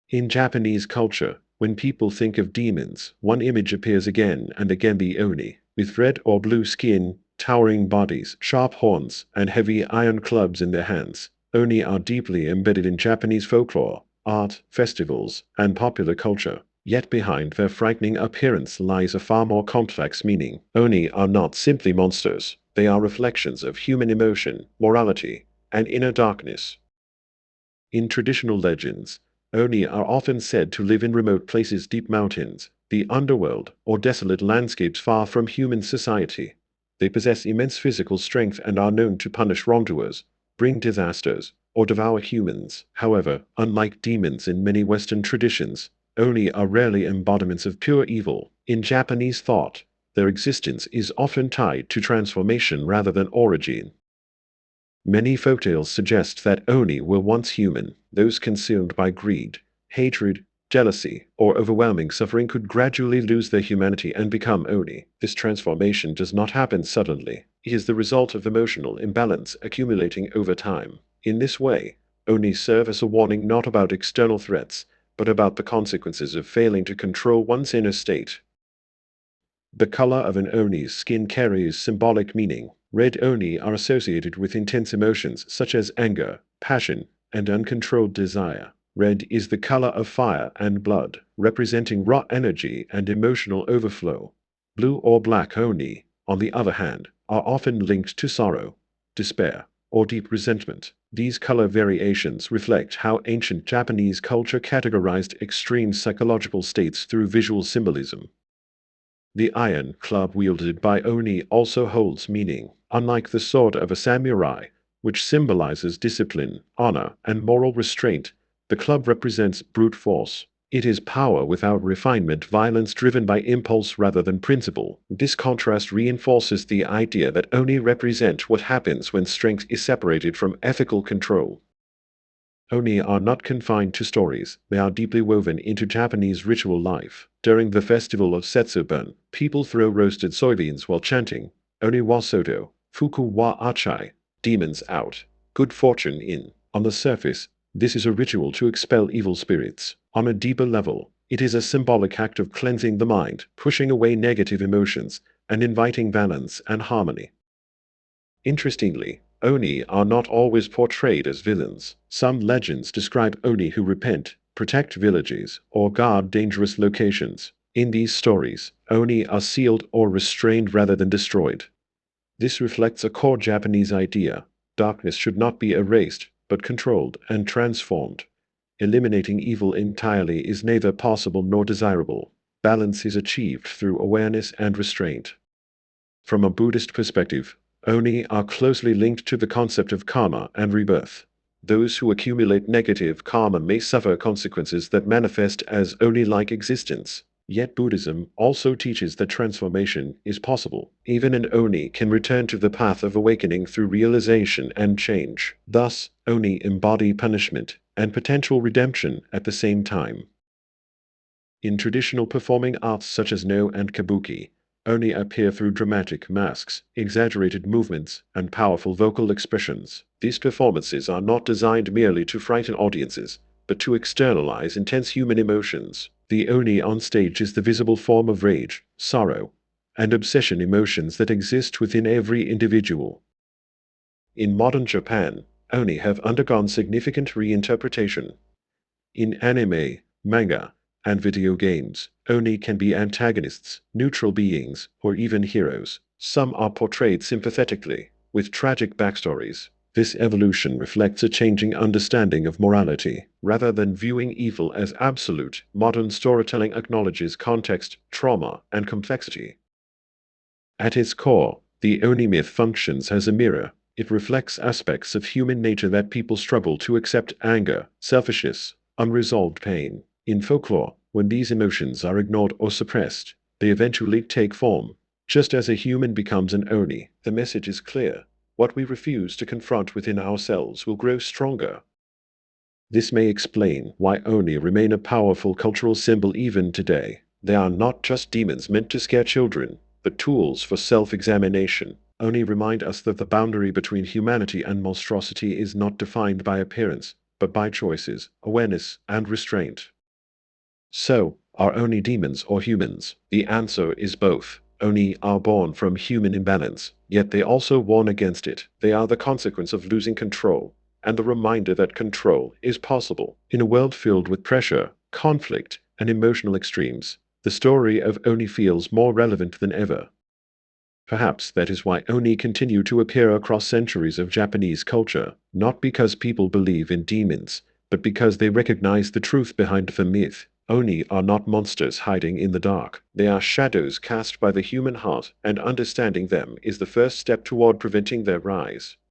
In Japanese culture, when people think of demons, one image appears again and again: the oni, with red or blue skin, towering bodies, sharp horns, and heavy iron clubs in their hands. Oni are deeply embedded in Japanese folklore, art, festivals, and popular culture. Yet behind their frightening appearance lies a far more complex meaning. Oni are not simply monsters, they are reflections of human emotion, morality, and inner darkness. In traditional legends, oni are often said to live in remote places, deep mountains, the underworld, or desolate landscapes far from human society. They possess immense physical strength and are known to punish wrongdoers, bring disasters, or devour humans. However, unlike demons in many Western traditions, oni are rarely embodiments of pure evil. In Japanese thought, their existence is often tied to transformation rather than origin. Many folktales suggest that oni were once human. Those consumed by greed, hatred, jealousy, or overwhelming suffering could gradually lose their humanity and become oni. This transformation does not happen suddenly. It is the result of emotional imbalance accumulating over time. In this way, oni serve as a warning not about external threats, but about the consequences of failing to control one's inner state. The color of an oni's skin carries symbolic meaning. Red oni are associated with intense emotions such as anger, passion, and uncontrolled desire. Red is the color of fire and blood, representing raw energy and emotional overflow. Blue or black oni, on the other hand, are often linked to sorrow, despair, or deep resentment. These color variations reflect how ancient Japanese culture categorized extreme psychological states through visual symbolism. The iron club wielded by oni also holds meaning. Unlike the sword of a samurai, which symbolizes discipline, honor, and moral restraint, the club represents brute force. It is power without refinement, violence driven by impulse rather than principle. This contrast reinforces the idea that oni represent what happens when strength is separated from ethical control. Oni are not confined to stories, they are deeply woven into Japanese ritual life. During the festival of Setsubun, people throw roasted soybeans while chanting, Oni wa soto, fuku wa achai, demons out, good fortune in. On the surface, this is a ritual to expel evil spirits. On a deeper level, it is a symbolic act of cleansing the mind, pushing away negative emotions, and inviting balance and harmony. Interestingly, oni are not always portrayed as villains. Some legends describe oni who repent, protect villages, or guard dangerous locations. In these stories, oni are sealed or restrained rather than destroyed. This reflects a core Japanese idea: darkness should not be erased, but controlled and transformed. Eliminating evil entirely is neither possible nor desirable. Balance is achieved through awareness and restraint. From a Buddhist perspective, oni are closely linked to the concept of karma and rebirth. Those who accumulate negative karma may suffer consequences that manifest as oni-like existence. Yet Buddhism also teaches that transformation is possible. Even an oni can return to the path of awakening through realization and change. Thus, oni embody punishment and potential redemption at the same time. In traditional performing arts such as no and kabuki, oni appear through dramatic masks, exaggerated movements, and powerful vocal expressions. These performances are not designed merely to frighten audiences, but to externalize intense human emotions. The oni on stage is the visible form of rage, sorrow, and obsession, emotions that exist within every individual. In modern Japan, oni have undergone significant reinterpretation. In anime, manga, and video games, oni can be antagonists, neutral beings, or even heroes. Some are portrayed sympathetically, with tragic backstories. This evolution reflects a changing understanding of morality. Rather than viewing evil as absolute, modern storytelling acknowledges context, trauma, and complexity. At its core, the oni myth functions as a mirror. It reflects aspects of human nature that people struggle to accept: anger, selfishness, unresolved pain. In folklore, when these emotions are ignored or suppressed, they eventually take form. Just as a human becomes an oni, the message is clear: what we refuse to confront within ourselves will grow stronger. This may explain why oni remain a powerful cultural symbol even today. They are not just demons meant to scare children, but tools for self-examination. Oni remind us that the boundary between humanity and monstrosity is not defined by appearance, but by choices, awareness, and restraint. So, are Oni demons or humans? The answer is both. Oni are born from human imbalance, yet they also warn against it. They are the consequence of losing control, and the reminder that control is possible. In a world filled with pressure, conflict, and emotional extremes, the story of Oni feels more relevant than ever. Perhaps that is why Oni continue to appear across centuries of Japanese culture, not because people believe in demons, but because they recognize the truth behind the myth. Oni are not monsters hiding in the dark. They are shadows cast by the human heart, and understanding them is the first step toward preventing their rise.